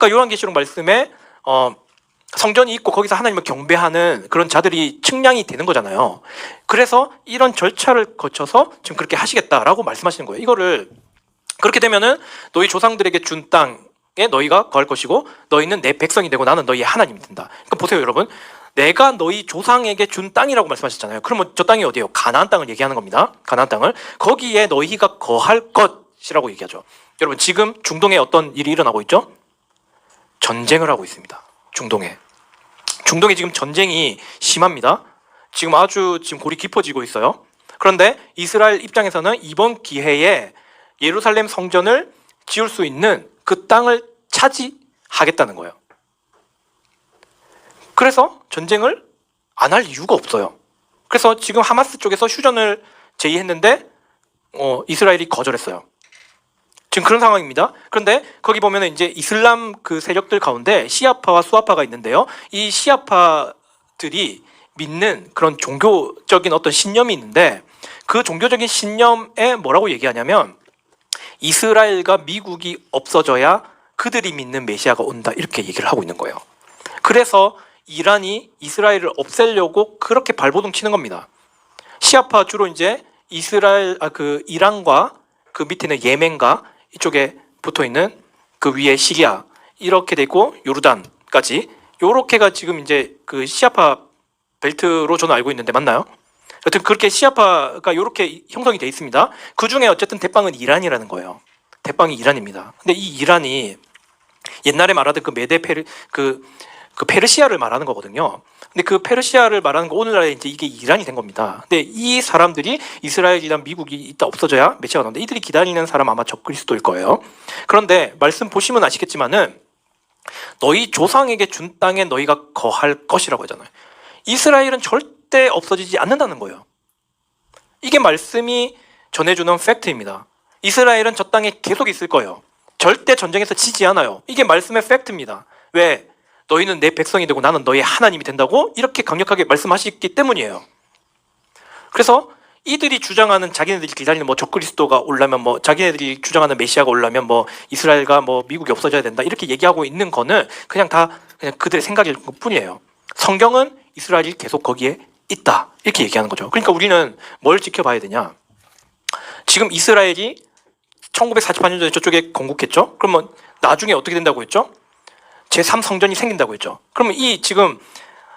그러니까 요한계시록 말씀에 성전이 있고 거기서 하나님을 경배하는 그런 자들이 측량이 되는 거잖아요. 그래서 이런 절차를 거쳐서 지금 그렇게 하시겠다라고 말씀하시는 거예요. 이거를 그렇게 되면은 너희 조상들에게 준 땅에 너희가 거할 것이고 너희는 내 백성이 되고 나는 너희의 하나님이 된다. 그러니까 보세요, 여러분. 내가 너희 조상에게 준 땅이라고 말씀하셨잖아요. 그러면 저 땅이 어디예요? 가나안 땅을 얘기하는 겁니다. 가나안 땅을. 거기에 너희가 거할 것이라고 얘기하죠. 여러분, 지금 중동에 어떤 일이 일어나고 있죠? 전쟁을 하고 있습니다. 중동에 지금 전쟁이 심합니다. 지금 골이 깊어지고 있어요. 그런데 이스라엘 입장에서는 이번 기회에 예루살렘 성전을 지을 수 있는 그 땅을 차지하겠다는 거예요. 그래서 전쟁을 안 할 이유가 없어요. 그래서 지금 하마스 쪽에서 휴전을 제의했는데 이스라엘이 거절했어요. 지금 그런 상황입니다. 그런데 거기 보면 이제 이슬람 그 세력들 가운데 시아파와 수아파가 있는데요. 이 시아파들이 믿는 그런 종교적인 어떤 신념이 있는데 그 종교적인 신념에 뭐라고 얘기하냐면 이스라엘과 미국이 없어져야 그들이 믿는 메시아가 온다, 이렇게 얘기를 하고 있는 거예요. 그래서 이란이 이스라엘을 없애려고 그렇게 발버둥 치는 겁니다. 시아파 주로 이제 이란과 그 밑에는 예멘과 이쪽에 붙어 있는 그 위에 시리아 이렇게 되고 요르단까지 요렇게가 지금 이제 그 시아파 벨트로 저는 알고 있는데 맞나요? 여튼 그렇게 시아파가 요렇게 형성이 돼 있습니다. 그 중에 어쨌든 대빵은 이란이라는 거예요. 대빵이 이란입니다. 근데 이 이란이 옛날에 말하던 그 메데 페르시아를 말하는 거거든요. 근데 그 페르시아를 말하는 거 오늘날에 이제 이게 이란이 된 겁니다. 근데 이 사람들이 이스라엘이랑 미국이 있다 없어져야 메시아가 나오는데 이들이 기다리는 사람 아마 적그리스도일 거예요. 그런데 말씀 보시면 아시겠지만은 너희 조상에게 준 땅에 너희가 거할 것이라고 하잖아요. 이스라엘은 절대 없어지지 않는다는 거예요. 이게 말씀이 전해주는 팩트입니다. 이스라엘은 저 땅에 계속 있을 거예요. 절대 전쟁에서 지지 않아요. 이게 말씀의 팩트입니다. 왜? 너희는 내 백성이 되고 나는 너희의 하나님이 된다고 이렇게 강력하게 말씀하셨기 때문이에요. 그래서 이들이 주장하는 자기네들이 기다리는 적그리스도가 오려면 자기네들이 주장하는 메시아가 오려면 이스라엘과 미국이 없어져야 된다 이렇게 얘기하고 있는 거는 그냥 그들의 생각일 뿐이에요. 성경은 이스라엘이 계속 거기에 있다 이렇게 얘기하는 거죠. 그러니까 우리는 뭘 지켜봐야 되냐? 지금 이스라엘이 1948년도에 저쪽에 건국했죠. 그러면 나중에 어떻게 된다고 했죠? 제3성전이 생긴다고 했죠. 그러면 지금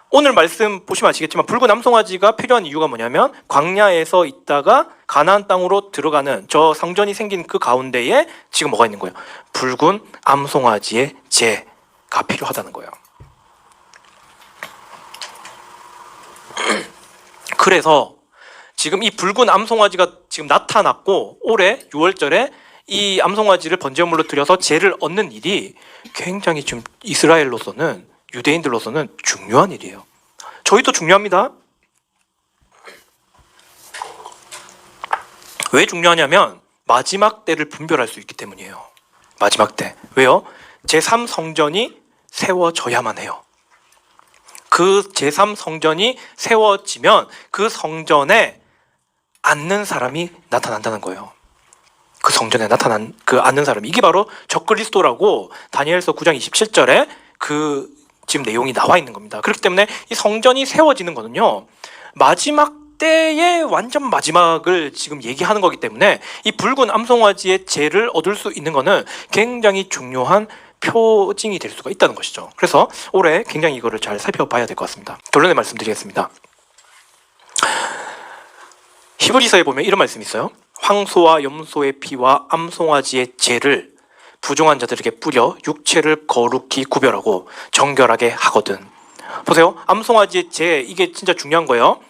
오늘 말씀 보시면 아시겠지만 붉은 암송아지가 필요한 이유가 뭐냐면 광야에서 있다가 가나안 땅으로 들어가는 저 성전이 생긴 그 가운데에 지금 뭐가 있는 거예요? 붉은 암송아지의 제가 필요하다는 거예요. 그래서 지금 이 붉은 암송아지가 지금 나타났고 올해 6월절에 이 암송아지를 번제물로 드려서 제를 얻는 일이 굉장히 지금 이스라엘로서는 유대인들로서는 중요한 일이에요. 저희도 중요합니다. 왜 중요하냐면 마지막 때를 분별할 수 있기 때문이에요. 마지막 때. 왜요? 제3성전이 세워져야만 해요. 그 제3성전이 세워지면 그 성전에 앉는 사람이 나타난다는 거예요. 그 성전에 나타난 그 앉는 사람이 이게 바로 적그리스도라고 다니엘서 9장 27절에 그 지금 내용이 나와 있는 겁니다. 그렇기 때문에 이 성전이 세워지는 거는요 마지막 때의 완전 마지막을 지금 얘기하는 거기 때문에 이 붉은 암송아지의 제를 얻을 수 있는 거는 굉장히 중요한 표징이 될 수가 있다는 것이죠. 그래서 올해 굉장히 이거를 잘 살펴봐야 될 것 같습니다. 결론의 말씀드리겠습니다. 히브리서에 보면 이런 말씀이 있어요. 황소와 염소의 피와 암송아지의 제를 부정한 자들에게 뿌려 육체를 거룩히 구별하고 정결하게 하거든. 보세요. 암송아지의 제 이게 진짜 중요한 거예요.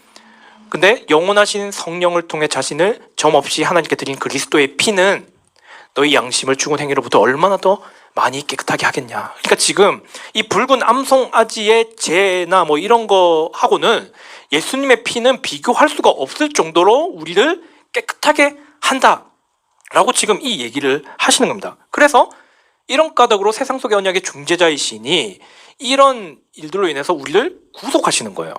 근데 영원하신 성령을 통해 자신을 점없이 하나님께 드린 그리스도의 피는 너희 양심을 죽은 행위로부터 얼마나 더 많이 깨끗하게 하겠냐. 그러니까 지금 이 붉은 암송아지의 제나 이런 거 하고는 예수님의 피는 비교할 수가 없을 정도로 우리를 깨끗하게 한다라고 지금 이 얘기를 하시는 겁니다. 그래서 이런 까닭으로 세상 속의 언약의 중재자이시니 이런 일들로 인해서 우리를 구속하시는 거예요.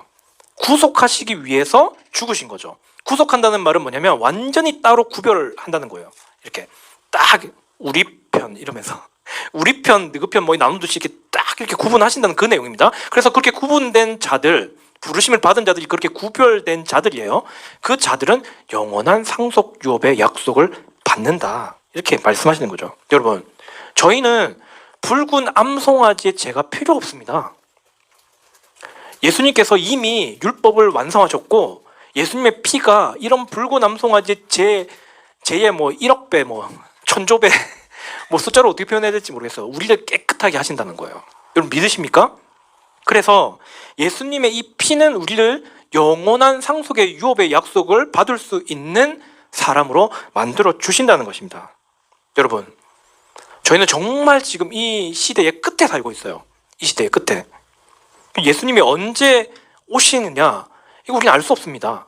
구속하시기 위해서 죽으신 거죠. 구속한다는 말은 뭐냐면 완전히 따로 구별을 한다는 거예요. 이렇게 딱 우리 편 이러면서 우리 편, 너희 편 뭐 나누듯이 이렇게 딱 이렇게 구분하신다는 그 내용입니다. 그래서 그렇게 구분된 자들, 부르심을 받은 자들이 그렇게 구별된 자들이에요. 그 자들은 영원한 상속 유업의 약속을 받는다. 이렇게 말씀하시는 거죠. 여러분, 저희는 붉은 암송아지의 죄가 필요 없습니다. 예수님께서 이미 율법을 완성하셨고 예수님의 피가 이런 붉은 암송아지의 죄의 뭐 1억 배, 뭐 1000조 배, 뭐 숫자로 어떻게 표현해야 될지 모르겠어요. 우리를 깨끗하게 하신다는 거예요. 여러분 믿으십니까? 그래서 예수님의 이 피는 우리를 영원한 상속의 유업의 약속을 받을 수 있는 사람으로 만들어 주신다는 것입니다. 여러분, 저희는 정말 지금 이 시대의 끝에 살고 있어요. 이 시대의 끝에. 예수님이 언제 오시느냐, 이거 우리는 알 수 없습니다.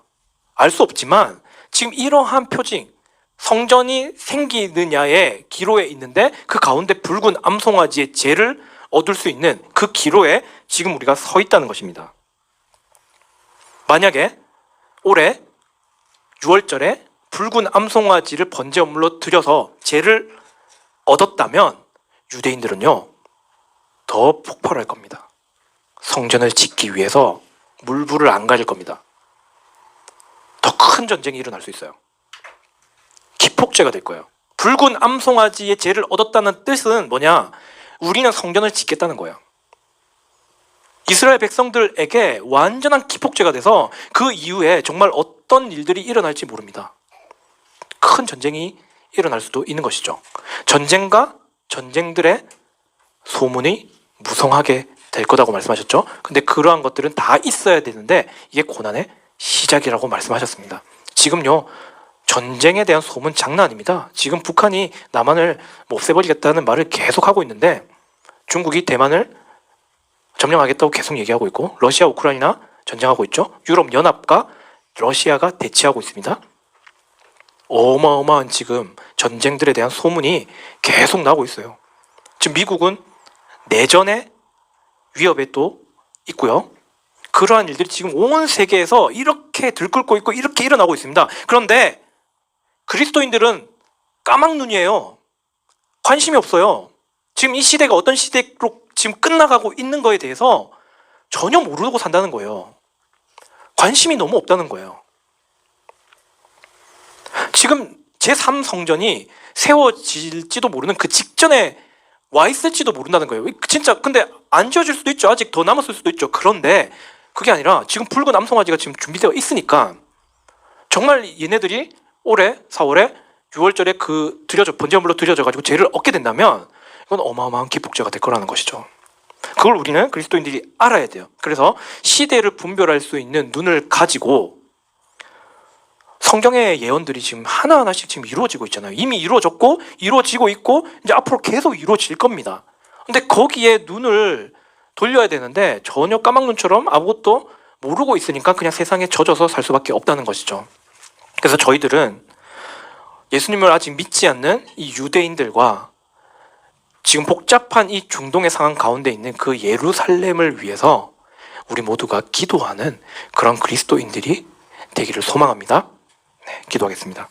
알 수 없지만 지금 이러한 표징, 성전이 생기느냐의 기로에 있는데 그 가운데 붉은 암송아지의 죄를 얻을 수 있는 그 기로에 지금 우리가 서 있다는 것입니다. 만약에 올해 6월절에 붉은 암송아지를 번제물로 드려서 죄를 얻었다면 유대인들은요 더 폭발할 겁니다. 성전을 짓기 위해서 물불을 안 가릴 겁니다. 더 큰 전쟁이 일어날 수 있어요. 기폭제가 될 거예요. 붉은 암송아지의 죄를 얻었다는 뜻은 뭐냐? 우리는 성전을 짓겠다는 거예요. 이스라엘 백성들에게 완전한 기폭제가 돼서 그 이후에 정말 어떤 일들이 일어날지 모릅니다. 큰 전쟁이 일어날 수도 있는 것이죠. 전쟁과 전쟁들의 소문이 무성하게 될 거라고 말씀하셨죠. 근데 그러한 것들은 다 있어야 되는데 이게 고난의 시작이라고 말씀하셨습니다. 지금요 전쟁에 대한 소문 장난 아닙니다. 지금 북한이 남한을 없애버리겠다는 말을 계속하고 있는데 중국이 대만을 점령하겠다고 계속 얘기하고 있고 러시아 우크라이나 전쟁하고 있죠. 유럽연합과 러시아가 대치하고 있습니다. 어마어마한 지금 전쟁들에 대한 소문이 계속 나오고 있어요. 지금 미국은 내전의 위협에 또 있고요. 그러한 일들이 지금 온 세계에서 이렇게 들끓고 있고 이렇게 일어나고 있습니다. 그런데 그리스도인들은 까막눈이에요. 관심이 없어요. 지금 이 시대가 어떤 시대로 지금 끝나가고 있는 거에 대해서 전혀 모르고 산다는 거예요. 관심이 너무 없다는 거예요. 지금 제3성전이 세워질지도 모르는 그 직전에 와 있을지도 모른다는 거예요. 진짜 근데 안 지어질 수도 있죠. 아직 더 남았을 수도 있죠. 그런데 그게 아니라 지금 붉은 암송아지가 지금 준비되어 있으니까 정말 얘네들이 올해 4월에 6월절에 그 번제물로 드려져가지고 죄를 얻게 된다면 이건 어마어마한 기폭제가 될 거라는 것이죠. 그걸 우리는 그리스도인들이 알아야 돼요. 그래서 시대를 분별할 수 있는 눈을 가지고 성경의 예언들이 지금 하나하나씩 지금 이루어지고 있잖아요. 이미 이루어졌고 이루어지고 있고 이제 앞으로 계속 이루어질 겁니다. 근데 거기에 눈을 돌려야 되는데 전혀 까막눈처럼 아무것도 모르고 있으니까 그냥 세상에 젖어서 살 수밖에 없다는 것이죠. 그래서 저희들은 예수님을 아직 믿지 않는 이 유대인들과 지금 복잡한 이 중동의 상황 가운데 있는 그 예루살렘을 위해서 우리 모두가 기도하는 그런 그리스도인들이 되기를 소망합니다. 네, 기도하겠습니다.